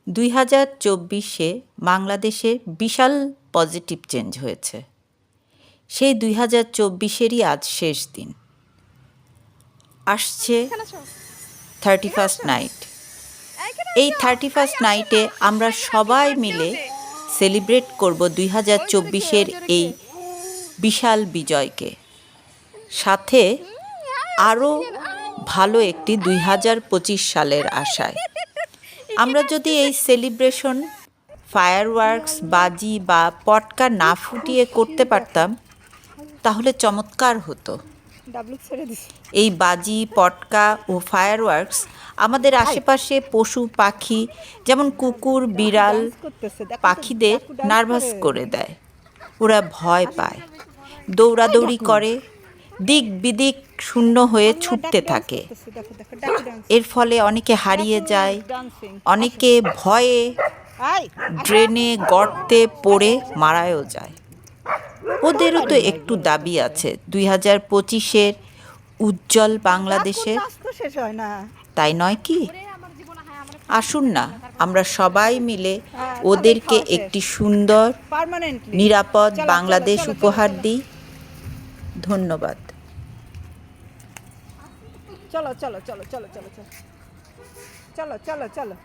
2024-এ বাংলাদেশে বিশাল positive change হয়েছে। সেই 2024-এরই আজ শেষ দিন। আসছে 31st নাইট। এই 31st নাইটে আমরা সবাই মিলে সেলিব্রেট করব 2024-এর এই বিশাল বিজয়কে। সাথে আরও ভালো একটি 2025 সালের আশায়। আমরা যদি এই সেলিব্রেশন ফায়ারওয়ার্কস, বাজি বা পটকা না ফুটিয়ে করতে পারতাম তাহলে চমৎকার হতো। এই বাজি, পটকা ও ফায়ারওয়ার্কস আমাদের আশেপাশে পশু পাখি যেমন কুকুর, বিড়াল, পাখিদের নার্ভাস করে দেয়। ওরা ভয় পায়, দৌড়াদৌড়ি করে, দিক বিদিক শূন্য হয়ে ছুটতে থাকে। এর ফলে অনেকে হারিয়ে যায়, অনেকে ভয়ে ড্রেনে গর্তে পড়ে মারাও যায়। ওদেরও তো একটু দাবি আছে 2025-এর উজ্জ্বল বাংলাদেশের, তাই নয় কি? আসুন না আমরা সবাই মিলে ওদেরকে একটি সুন্দর নিরাপদ বাংলাদেশ উপহার দিই। ধন্যবাদ। চলো চলো চলো চলো চলো চলো চলো চলো চলো